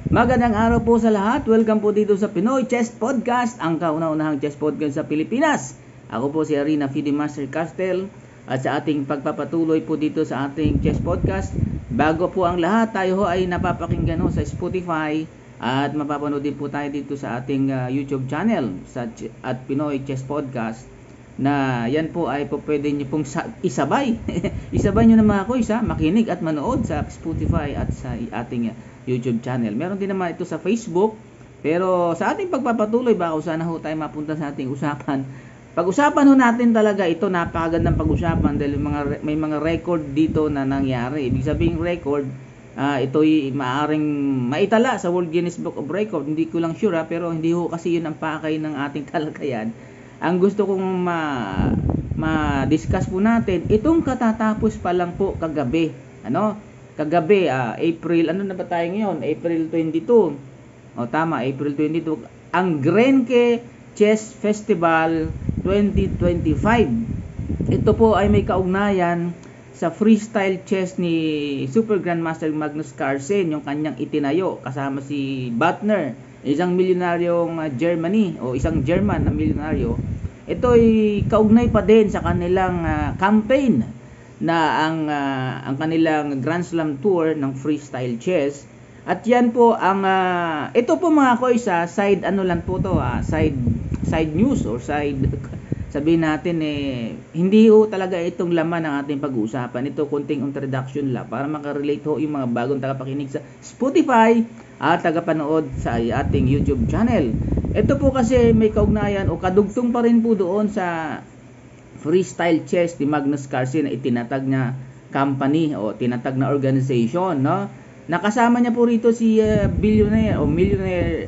Magandang araw po sa lahat. Welcome po dito sa Pinoy Chess Podcast, ang kauna-unahang chess podcast sa Pilipinas. Ako po si Arena FIDE Master Castel at sa ating pagpapatuloy po dito sa ating chess podcast. Bago po ang lahat, tayo ay napapakinggan sa Spotify at mapapanood din po tayo dito sa ating YouTube channel at Pinoy Chess Podcast. Na yan po ay po pwede nyo pong isabay. Isabay nyo naman ako makinig at manood sa Spotify at sa ating YouTube channel. Meron din naman ito sa Facebook. Pero sa ating pagpapatuloy, baka sana ho tayo mapunta sa ating usapan. Pag-usapan ho natin talaga ito, napakagandang pag-usapan dahil may mga record dito na nangyari. Ibig sabihin record, ito'y maaaring maitala sa World Guinness Book of Record. Hindi ko lang sure pero hindi ho kasi yun ang pakay ng ating talakayan. Ang gusto kong ma-discuss po natin, itong katatapos pa lang po kagabi. Kagabi, April, ano na ba tayo ngayon? April 22. Tama, April 22. Ang Grenke Chess Festival 2025. Ito po ay may kaugnayan sa freestyle chess ni Super Grandmaster Magnus Carlsen, yung kanyang itinayo kasama si Butner, isang milyonaryong Germany o isang German na milyonaryo. Ito ay kaugnay pa din sa kanilang campaign na ang kanilang Grand Slam Tour ng freestyle chess. At yan po ang ito po mga koy side lang po to, side news or side sabihin natin hindi ho talaga itong laman ng ating pag-uusapan. Ito konting introduction lang para makarelate ho yung mga bagong tagapakinig sa Spotify at tagapanood sa ating YouTube channel. Ito po kasi may kaugnayan o kadugtong pa rin po doon sa freestyle chess ni Magnus Carlsen na itinatag na company o tinatag na organization, Nakasama niya po rito si billionaire o millionaire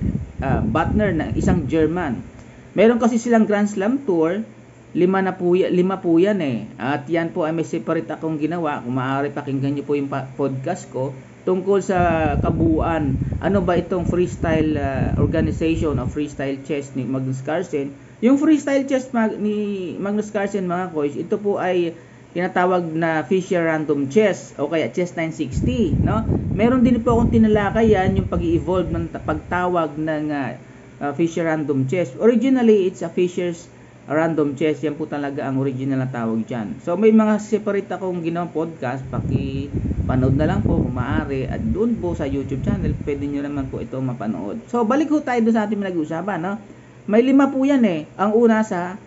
Butner na isang German. Meron kasi silang Grand Slam Tour, lima po yan At yan po ay may separate akong ginawa. Kung maaari pakinggan niyo po yung podcast ko tungkol sa kabuuan. Ano ba itong freestyle organization o freestyle chess ni Magnus Carlsen? Yung freestyle chess ni Magnus Carlsen mga koys, ito po ay tinatawag na Fischer Random Chess o kaya Chess 960, Meron din po akong tinalakay yan yung pag-evolve ng pagtawag ng Fischer Random Chess. Originally, it's a Fischer's Random Chess. Yan po talaga ang original na tawag dyan. So, may mga separate akong ginawang podcast. Panood na lang po kung maaari. At doon po sa YouTube channel, pwede nyo naman po ito mapanood. So, balik po tayo doon sa ating pinag-uusapan. May 5 po yan Ang una sa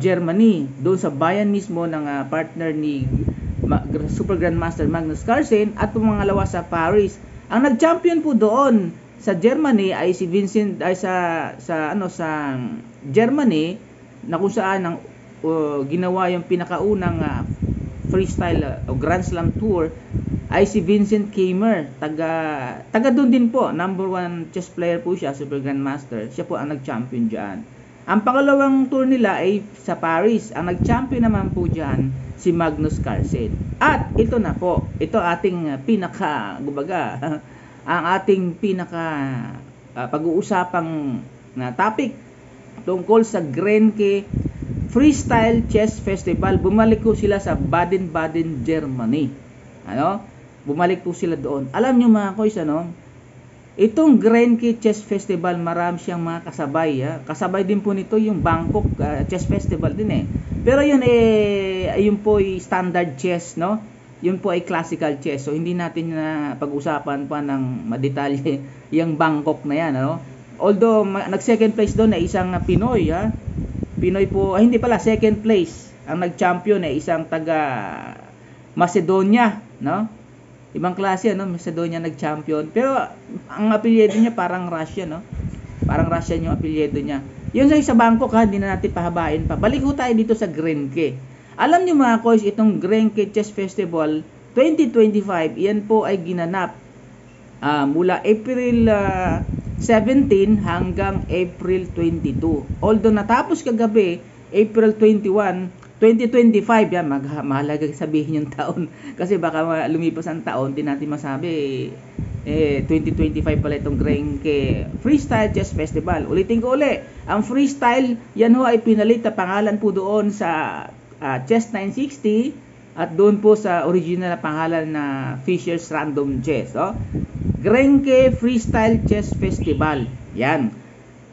Germany. Doon sa bayan mismo ng partner ni Super Grandmaster Magnus Carlsen. At pumangalawa sa Paris. Ang nag-champion po doon sa Germany ay si Vincent ay sa Germany na kung saan ginawa yung pinakaunang freestyle o Grand Slam Tour ay si Vincent Keimer, taga doon din po, number 1 chess player po siya, Super Grandmaster. Siya po ang nag-champion diyan. Ang pangalawang tour nila ay sa Paris. Ang nag-champion naman po diyan si Magnus Carlsen. At ito na po, ito ating ang ating pag-uusapang na topic tungkol sa Grenke Freestyle Chess Festival. Bumalik po sila sa Baden-Baden, Germany. Bumalik po sila doon. Alam nyo mga koys, itong Grenke Chess Festival, marami siyang mga kasabay. Kasabay din po nito yung Bangkok Chess Festival din Pero yun yun po ay standard chess, Yun po ay classical chess. So hindi natin na pag-usapan pa ng madetalye yung Bangkok na yan, Although nag-second place doon ay isang Pinoy, Pinoy po, hindi pala second place. Ang nag-champion ay isang taga Macedonia, Ibang klase, Macedonia nag-champion. Pero ang apelyido niya parang Russia, Parang Russian yung apelyido niya. Yun sa Bangkok, hindi na natin pahabain pa. Balik ho tayo dito sa Grenke. Alam niyo mga koys, itong Grenke Chess Festival 2025, yan po ay ginanap mula April 17 hanggang April 22. Although natapos kagabi, April 21, 2025, yan, mahalaga sabihin yung taon. Kasi baka lumipas ang taon, di natin masabi, 2025 pala itong Grenke Freestyle Chess Festival. Ulitin ko ang freestyle, yan ho ay pinalit na pangalan po doon sa Chess 960 at doon po sa original na pangalan na Fischer's Random Chess. Grenke Freestyle Chess Festival. Yan.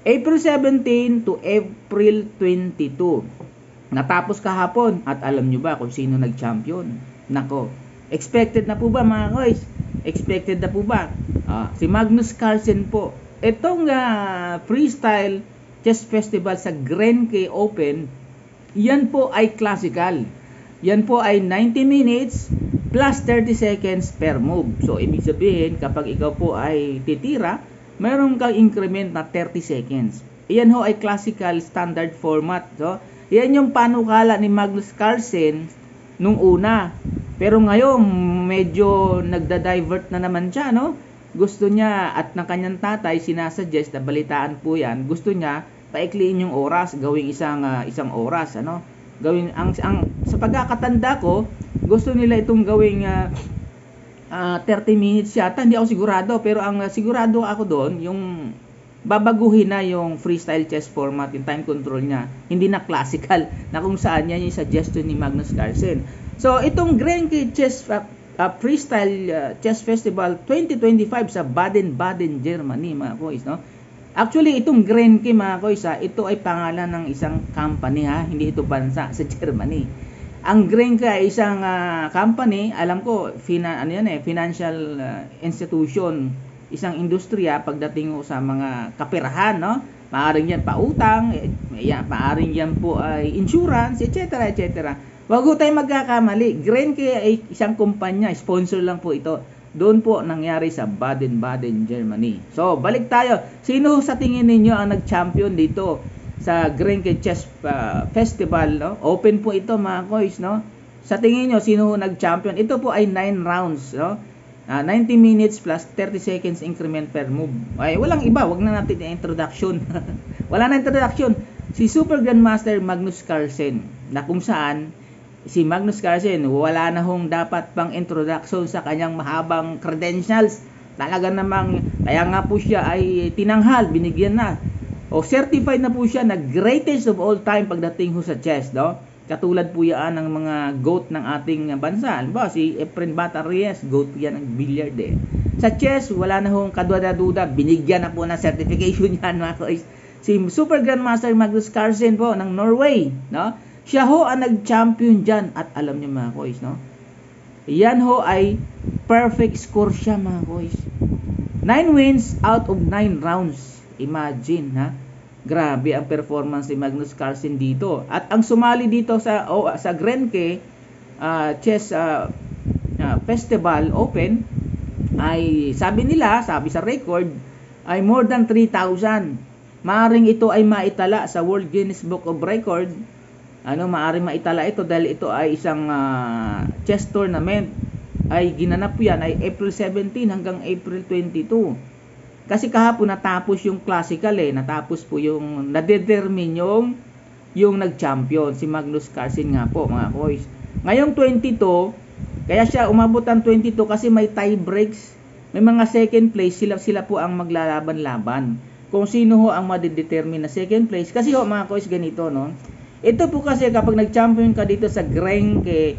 April 17 to April 22. Natapos kahapon at alam nyo ba kung sino nag-champion? Nako, expected na po ba mga guys? Expected na po ba? Si Magnus Carlsen po. Itong Freestyle Chess Festival sa Grenke Open, yan po ay classical. Yan po ay 90 minutes plus 30 seconds per move. So, ibig sabihin, kapag ikaw po ay titira, mayroon kang increment na 30 seconds. Yan ho ay classical standard format. So, yan yung panukala ni Magnus Carlsen nung una. Pero ngayon, medyo nagda-divert na naman siya, no? Gusto niya, at ng kanyang tatay, sinasuggest na balitaan po yan, gusto niya, paikliin yung oras, gawing isang oras, ano? Gawin sa pagkakatanda ko, gusto nila itong gawing 30 minutes yata, hindi ako sigurado, pero ang sigurado ako doon, yung babaguhin na yung freestyle chess format, yung time control niya, hindi na classical, na kung saan yan yung suggestion ni Magnus Carlsen. So, itong Grenke Chess Freestyle Chess Festival 2025 sa Baden-Baden, Germany, mga boys, no? Actually, itong Grenke, mga boys, ito ay pangalan ng isang company, hindi ito bansa sa Germany. Ang Grenke ay isang company, alam ko, financial institution, isang industriya pagdating sa mga kaperahan, no? Maaring yan pautang, maaring yan po ay insurance, etc. etc. Wag po tayong magkakamali. Grenke ay isang kumpanya, sponsor lang po ito. Doon po nangyari sa Baden-Baden, Germany. So, balik tayo. Sino sa tingin ninyo ang nag-champion dito sa Grenke Chess Festival, no? Open po ito, mga boys, no? Sa tingin niyo sino nag-champion? Ito po ay 9 rounds, no? 90 minutes plus 30 seconds increment per move. Ay, walang iba, wag na natin i-introduction. Wala na introduction. Si Super Grandmaster Magnus Carlsen, na kung saan si Magnus Carlsen, wala na hong dapat pang introduction sa kanyang mahabang credentials. Talaga namang, kaya nga po siya ay tinanghal, binigyan na. O certified na po siya na greatest of all time pagdating ho sa chess, no? Katulad po yan ng mga GOAT ng ating bansa. Ba, si Efren Bata Reyes, GOAT yan ng billiard eh. Sa chess, wala na hong kaduda-duda, binigyan na po ng certification yan, mga boys. Si Super Grandmaster Magnus Carlsen po ng Norway, no? Siya ho ang nag-champion dyan. At alam niyo, mga boys, no? Yan ho ay perfect score siya, mga boys. 9 wins out of 9 rounds. Imagine, ha? Grabe ang performance ni Magnus Carlsen dito. At ang sumali dito sa Grenke Chess Festival Open ay sabi sa record ay more than 3,000. Maaring ito ay maitala sa World Guinness Book of Record. Maaring maitala ito dahil ito ay isang chess tournament. Ay ginanap yan ay April 17 hanggang April 22. Kasi kahapon natapos yung classical natapos po yung nadetermine yung nag-champion, si Magnus Carlsen nga po, mga boys. Ngayong 22, kaya siya umabot ang 22 kasi may tie breaks. May mga second place, sila po ang maglalaban-laban. Kung sino ho ang madedetermine na second place. Kasi ho, mga boys, ganito, no? Ito po kasi kapag nag-champion ka dito sa Grenke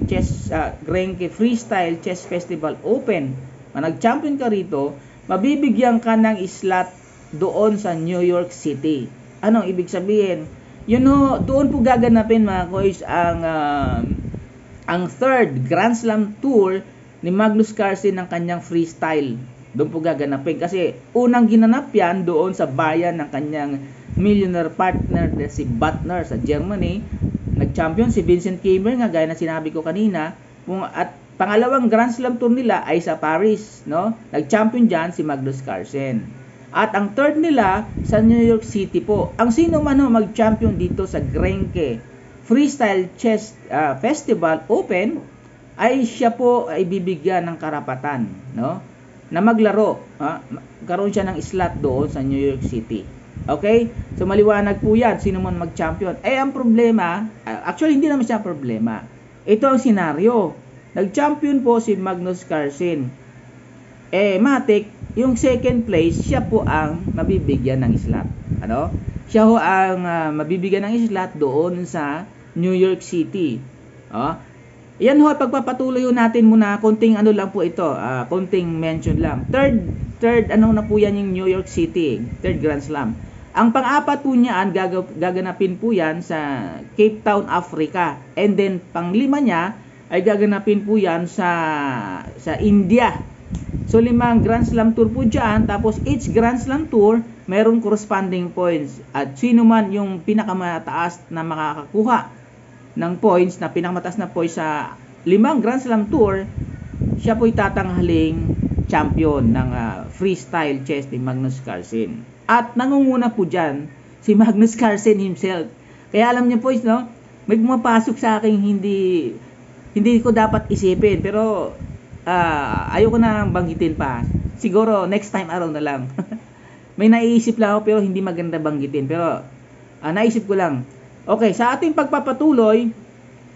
Freestyle Chess Festival Open, nag-champion ka rito, mabibigyan ka ng slot doon sa New York City. Anong ibig sabihin? Doon po gaganapin, mga boys, ang third Grand Slam Tour ni Magnus Carlsen ng kanyang freestyle. Doon po gaganapin. Kasi unang ginanap yan doon sa bayan ng kanyang millionaire partner si Butner sa Germany. Nag-champion si Vincent Kiemer nga, gaya na sinabi ko kanina. At pangalawang Grand Slam Tour nila ay sa Paris, no? Nag-champion dyan si Magnus Carlsen. At ang third nila sa New York City po. Ang sino man ho mag-champion dito sa Grenke Freestyle Chess Festival Open ay siya po ay bibigyan ng karapatan, no? Na maglaro, karoon siya ng slot doon sa New York City. Okay? So maliwanag po yan, sino man mag-champion. Ang problema, actually hindi naman siya problema. Ito ang senaryo. Nag-champion po si Magnus Carlsen. Matik, yung second place, siya po ang mabibigyan ng slot. Siya ho ang mabibigyan ng slot doon sa New York City. Yan ho, pagpapatuloy natin muna, konting lang po ito, konting mention lang. Third third ano na po yan yung New York City, third Grand Slam. Ang pang-apat po niyan, gaganapin po yan sa Cape Town, Africa. And then, pang-lima niya, ay gaganapin po yan sa India. So, 5 Grand Slam Tour po dyan. Tapos, each Grand Slam Tour, mayroong corresponding points. At sino man yung pinakamataas na makakakuha ng points, na pinakamataas na points sa 5 Grand Slam Tour, siya po'y tatanghaling champion ng freestyle chess ni Magnus Carlsen. At nangunguna po dyan si Magnus Carlsen himself. Kaya alam niyo po, no, may pumapasok sa akin hindi ko dapat isipin. Pero ayoko na banggitin pa. Siguro next time around na lang. May naiisip lang ako pero hindi maganda banggitin. Pero naisip ko lang. Okay, sa ating pagpapatuloy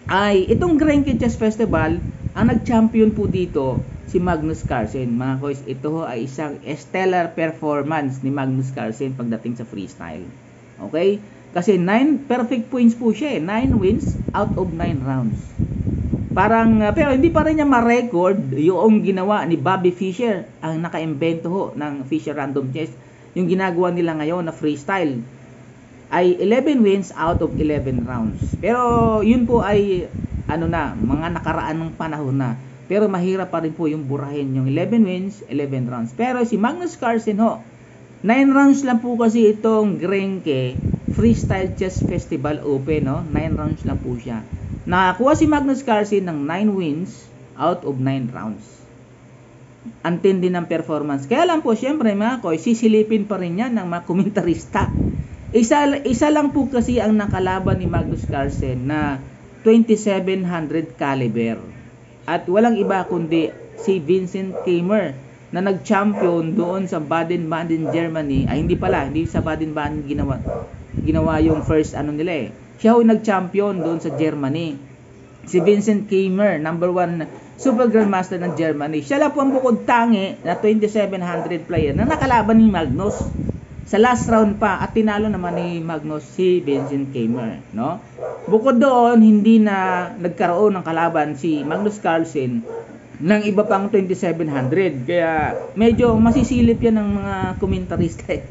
ay itong Grenke Chess Festival, ang nag-champion po dito si Magnus Carlsen. Mga kois, ito ho ay isang stellar performance ni Magnus Carlsen pagdating sa freestyle. Okay? Kasi 9 perfect points po siya eh. 9 wins out of 9 rounds. Parang, pero hindi pa rin niya ma-record yung ginawa ni Bobby Fischer, ang naka-invento ho ng Fischer Random Chess. Yung ginagawa nila ngayon na freestyle ay 11 wins out of 11 rounds. Pero yun po ay mga nakaraan ng panahon na. Pero mahirap pa rin po yung burahin yung 11 wins, 11 rounds. Pero si Magnus Carlsen ho, 9 rounds lang po kasi itong Grenke Freestyle Chess Festival Open, no? 9 rounds lang po siya. Nakakuha si Magnus Carlsen ng 9 wins out of 9 rounds. Antindi ng performance. Kaya lang po, syempre mga koy, sisilipin pa rin yan ng mga komentarista. Isa lang po kasi ang nakalaban ni Magnus Carlsen na 2700 caliber. At walang iba kundi si Vincent Keimer na nag-champion doon sa Baden-Baden, Germany. Ay hindi sa Baden-Baden ginawa yung first nila eh. Siya yung nag-champion doon sa Germany. Si Vincent Keimer, number 1 Super Grandmaster ng Germany. Siya lang po ang bukod tangi na 2700 player na nakalaban ni Magnus sa last round pa, at tinalo naman ni Magnus si Vincent Keimer, no? Bukod doon, hindi na nagkaroon ng kalaban si Magnus Carlsen ng iba pang 2700. Kaya medyo masisilip yan ng mga komentarista eh.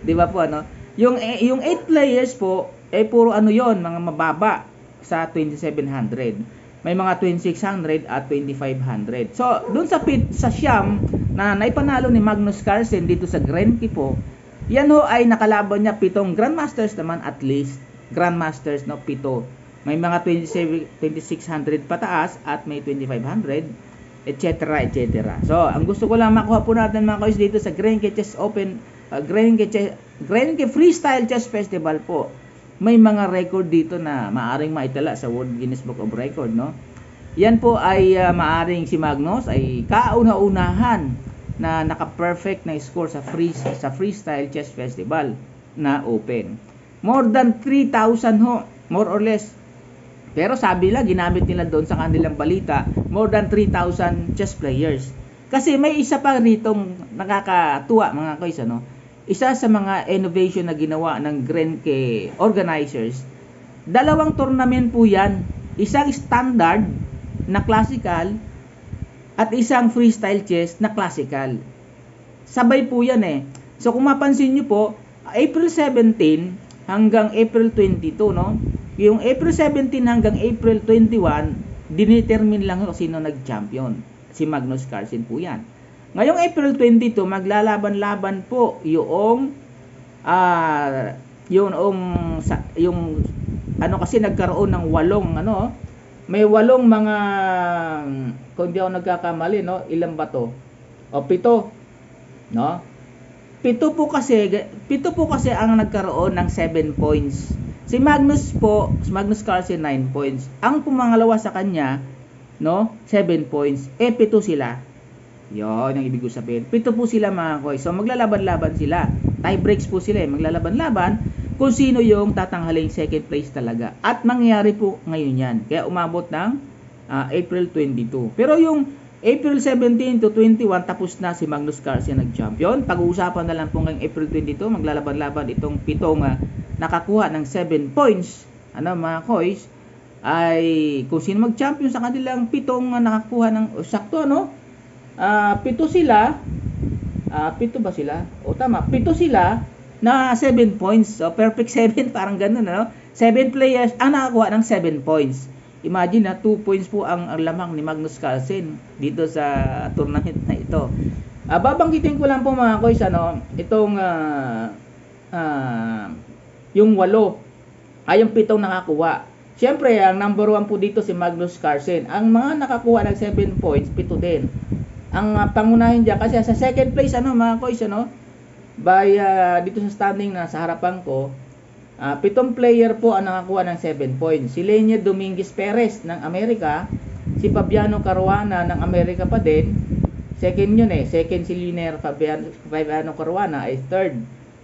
'Di ba po ano? Yung 8 players po puro yon, mga mababa sa 2700. May mga 2600 at 2500. So, doon sa siyam na naipanalo ni Magnus Carlsen dito sa Grenke po, yan ho ay nakalaban niya 7 Grandmasters naman at least. Grandmasters, no, 7. May mga 2600 pataas at may 2500, etc. etc. So, ang gusto ko lang makuha po natin mga kois dito sa Grenke Chess Open, Grenke Freestyle Chess Festival po. May mga record dito na maaring maitala sa World Guinness Book of Record, no? Yan po ay maaring si Magnus ay kauna-unahan na naka-perfect na score sa Freestyle Chess Festival na open. More than 3,000 ho, more or less. Pero sabi nila, ginamit nila doon sa kanilang balita, more than 3,000 chess players. Kasi may isa pa ritong nakakatuwa mga kois, ano? Isa sa mga innovation na ginawa ng Grenke organizers, 2 tournament po yan. Isang standard na classical at isang freestyle chess na classical. Sabay po yan eh. So kung mapansin nyo po, April 17 hanggang April 22, no? Yung April 17 hanggang April 21, dinetermine lang kung sino nag-champion. Si Magnus Carlsen po yan. Ngayong April 22, maglalaban-laban po yung kasi nagkaroon ng 8 may 8 mga, kung di ako nagkakamali, no, ilan ba to? O 7, no? 7 po kasi ang nagkaroon ng 7 points. Si Magnus Carlsen 9 points. Ang pumangalawa sa kanya, no, 7 points. 7 sila. Yon ang ibig ko sabihin. 7 po sila mga koy. So maglalaban-laban sila. Tie breaks po sila eh. Maglalaban-laban kung sino yung tatanghaling second place talaga. At mangyayari po ngayon yan. Kaya umabot ng April 22. Pero yung April 17 to 21, tapos na si Magnus Carlsen nag-champion. Pag-uusapan na lang po ngayong April 22, maglalaban-laban itong 7 nakakuha ng 7 points. Mga koys, ay kung sino mag-champion sa kanilang 7 nakakuha ng sakto, 7 sila. Pito ba sila? O tama, pito sila na 7 points. So, perfect 7, parang ganun, ano? 7 players ang nakakuha ng 7 points. Imagine na 2 points po ang lamang ni Magnus Carlsen dito sa tournament na ito. Babanggitin ko lang po mga koys, ano, itong yung 8 ay yung 7 nakakuha. Siyempre, ang number 1 po dito si Magnus Carlsen. Ang mga nakakuha ng 7 points, 7 din. Ang pangunahin diyan kasi sa second place mga koys, by dito sa standing na sa harapan ko, 7 player po ang nakakuha ng 7 points. Si Lenier Dominguez Perez ng Amerika, si Fabiano Caruana ng Amerika pa din. Second yun second si Lenier Fabiano Caruana ay third.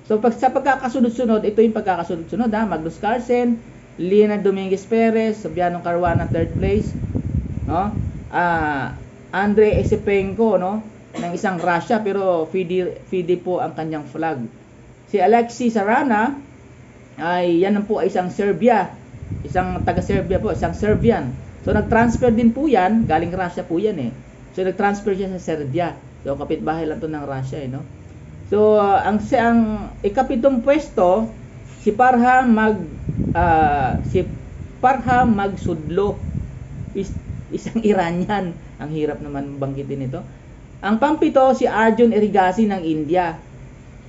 So sa pagkakasunod-sunod, ito yung pagkakasunod-sunod Magnus Carlsen, Lenier Dominguez Perez, Fabiano Caruana third place, Andrei Esipenko ng isang Russia pero FIDE po ang kanyang flag. Si Alexis Sarana ay yan po ay isang Serbia, isang taga Serbia po, isang Serbian. So nag-transfer din po yan, galing Russia po yan So nag-transfer siya sa Serbia. So kapitbahay lang to ng Russia So ang ikapitong pwesto si Parham Magsudlo, isang Iranian. Ang hirap naman banggitin ito. Ang pangpito si Arjun Erigaisi ng India.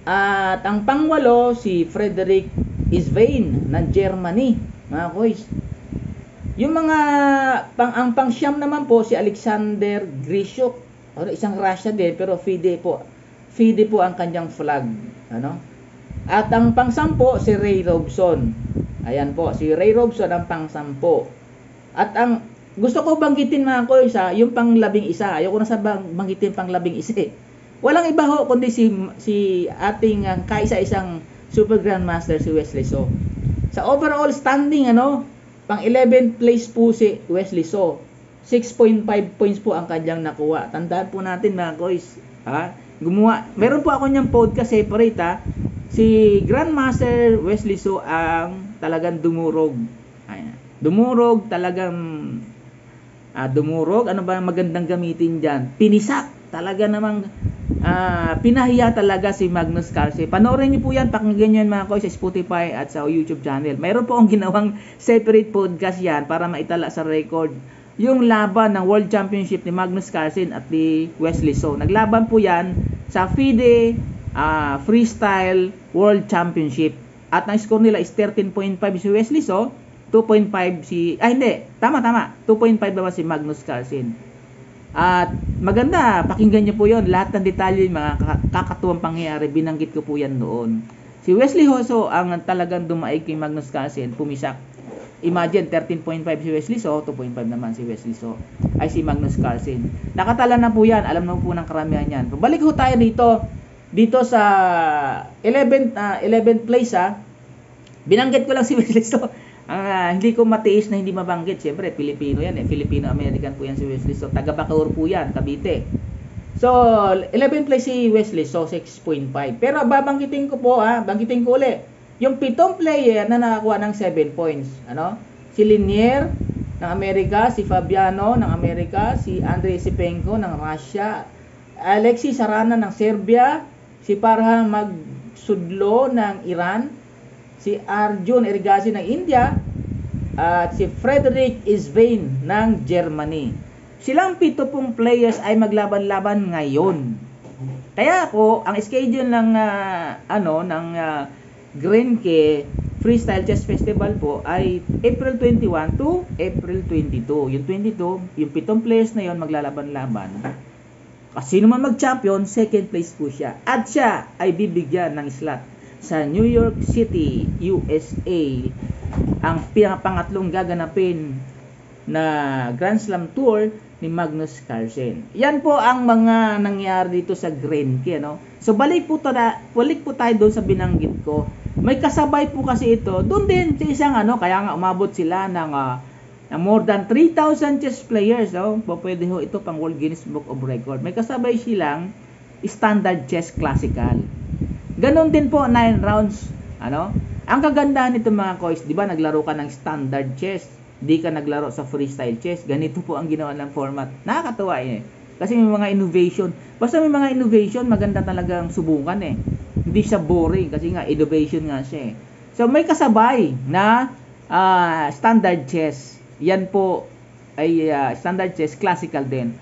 At ang pangwalo si Frederick Isvain ng Germany, mga koys. Yung mga ang pangsyam naman po si Alexander Grishuk, isang Russia din pero FIDE po ang kanyang flag, At ang pangsampo si Ray Robson. Ayan po, si Ray Robson ang pangsampo. At ang gusto ko banggitin mga koys, yung pang-11. Ayoko na sa banggitin pang-11. Walang iba ho kundi si ating kaisa-isang Super Grandmaster si Wesley So. Sa overall standing pang-11th place po si Wesley So. 6.5 points po ang kanyang nakuha. Tandaan po natin mga koys, meron po ako niyang podcast separate Si Grandmaster Wesley So ang talagang dumurog. Dumurog talagang dumurog. Ano ba magandang gamitin diyan? Pinisak. Talaga namang pinahiya talaga si Magnus Carlsen. Panoorin niyo po yan, pakinggan niyo yan mga koys sa Spotify at sa YouTube channel. Mayroon po akong ginawang separate podcast yan para maitala sa record yung laban ng World Championship ni Magnus Carlsen at ni Wesley So. Naglaban po yan sa FIDE Freestyle World Championship. At ang score nila is 13.5 si Wesley So, 2.5 si 2.5 naman si Magnus Carlsen. At maganda, pakinggan niyo po 'yon, lahat ng detalye, mga kakatuwang pangyayari, binanggit ko po yan noon. Si Wesley So ang talagang dumaig kay Magnus Carlsen, pumisak. Imagine 13.5 si Wesley So, 2.5 naman si Wesley So ay si Magnus Carlsen. Nakatala na po yan, alam na po ng karamihan yan. Balik ho tayo dito sa 11th place binanggit ko lang si Wesley So. Hindi ko matiis na hindi mabanggit. Siyempre, Pilipino yan Filipino-American po yan si Wesley So. Taga Bacoor po yan, Cavite. So, 11th place si Wesley So, 6.5. Pero babanggitin ko po, banggitin ko ulit. Yung 7 player na nakakuha ng 7 points. Si Lenier ng Amerika, si Fabiano ng Amerika, si Andrei Esipenko ng Russia, Alexis Sarana ng Serbia, si Parham Magsudlo ng Iran, si Arjun Erigaisi ng India, at si Frederick Isvain ng Germany. Silang 7 pong players ay maglaban-laban ngayon. Kaya po, ang schedule ng Grenke Freestyle Chess Festival po ay April 21 to April 22. Yung 22, yung 7 players na yon maglalaban-laban. Kasi sino man mag-champion, second place po siya. At siya ay bibigyan ng slot sa New York City, USA, ang pangatlong gaganapin na Grand Slam Tour ni Magnus Carlsen. Yan po ang mga nangyari dito sa Grenke, So balik po tayo doon sa binanggit ko. May kasabay po kasi ito doon din sa isang kaya nga umabot sila ng more than 3,000 chess players. Pwede ho ito pang World Guinness Book of Record. May kasabay silang Standard Chess Classical. Ganon din po 9 rounds. Ang kagandahan nito mga koys, di ba naglaro ka ng standard chess, di ka naglaro sa freestyle chess. Ganito po ang ginawa ng format. Nakakatuwa Kasi may mga innovation. Basta may mga innovation, maganda talagang subukan eh. Hindi siya boring kasi nga innovation nga siya eh. So may kasabay na standard chess. Yan po ay standard chess, classical din.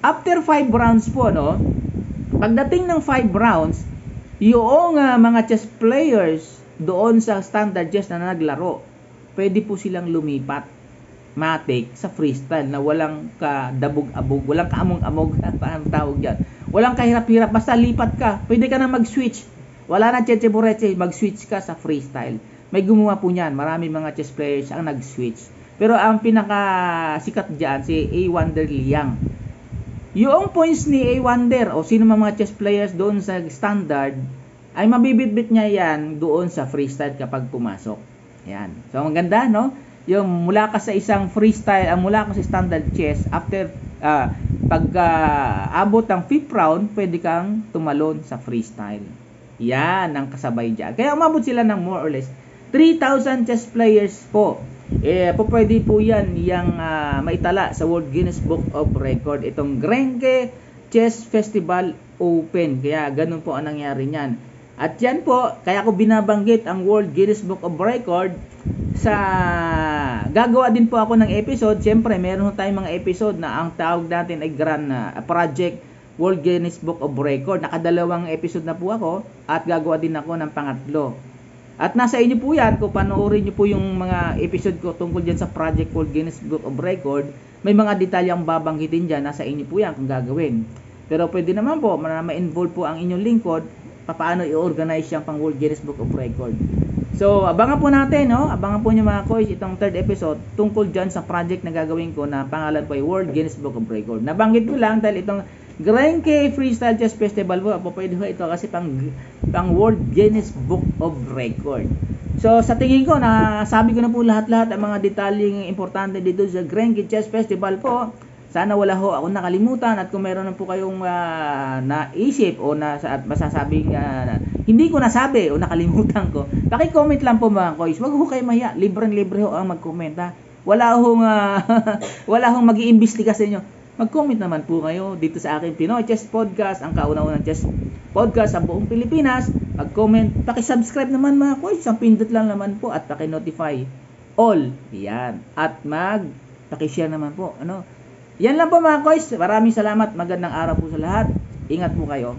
After 5 rounds po, no, pagdating ng 5 rounds, yung mga chess players doon sa standard chess na naglaro, pwede po silang lumipat matik sa freestyle na walang kadabog-abog, walang kaamong-amog, paano tawag yan. Walang kahirap-hirap, basta lipat ka. Pwede ka na mag-switch. Wala na cheche-bureche, mag-switch ka sa freestyle. May gumawa po niyan, marami mga chess players ang nag-switch. Pero ang pinaka-sikat diyan si A. Wonder Liang. Yung points ni A. Wonder o sino mga chess players doon sa standard ay mabibitbit niya yan doon sa freestyle kapag pumasok. Yan. So maganda, no? Yung mula ka sa isang freestyle, mula ka sa standard chess, after pag abot ng 5th round, pwede kang tumalon sa freestyle. Yan ang kasabay dyan. Kaya umabot sila ng more or less 3,000 chess players po. Pwede po yan yung maitala sa World Guinness Book of Record. Itong Grenke Chess Festival Open. Kaya ganun po ang nangyari niyan. At yan po, kaya ko binabanggit ang World Guinness Book of Record sa gagawa din po ako ng episode. Siyempre, meron tayong mga episode na ang tawag natin ay Grand Project World Guinness Book of Record. Nakadalawang episode na po ako at gagawa din ako ng pangatlo. At nasa inyo po yan, kung panoorin nyo po yung mga episode ko tungkol dyan sa Project World Guinness Book of Record, may mga detalyang babanggitin dyan, nasa inyo po yan kung gagawin. Pero pwede naman po, ma-involve po ang inyong lingkod, paano i-organize yung pang World Guinness Book of Record. So, abangan po natin, no? Abangan po nyo mga koys, itong 3rd episode tungkol dyan sa project na gagawin ko na pangalan po ay World Guinness Book of Record. Nabanggit ko lang dahil itong Grenke Freestyle Chess Festival po pwede ho ito kasi pang World Guinness Book of Record. So, sa tingin ko, sabi ko na po lahat-lahat ang mga detalyeng importante dito sa Grenke Chess Festival po. Sana wala ho ako nakalimutan at kung meron na po kayong naisip o masasabing hindi ko nasabi o nakalimutan ko, paki-comment lang po mga koys. Wag ho kayo mahiya, libre-libre ho ang mag-comment ha. Wala hong mag-iimbestiga sa inyo. Mag-comment naman po kayo dito sa aking Pinoy Chess Podcast, ang kauna-unang chess podcast sa buong Pilipinas. Mag-comment, paki-subscribe naman mga koys, isang pindot lang naman po at paki-notify all. Yan. At paki-share naman po, ano. Yan lang po mga koys. Maraming salamat. Magandang araw po sa lahat. Ingat po kayo.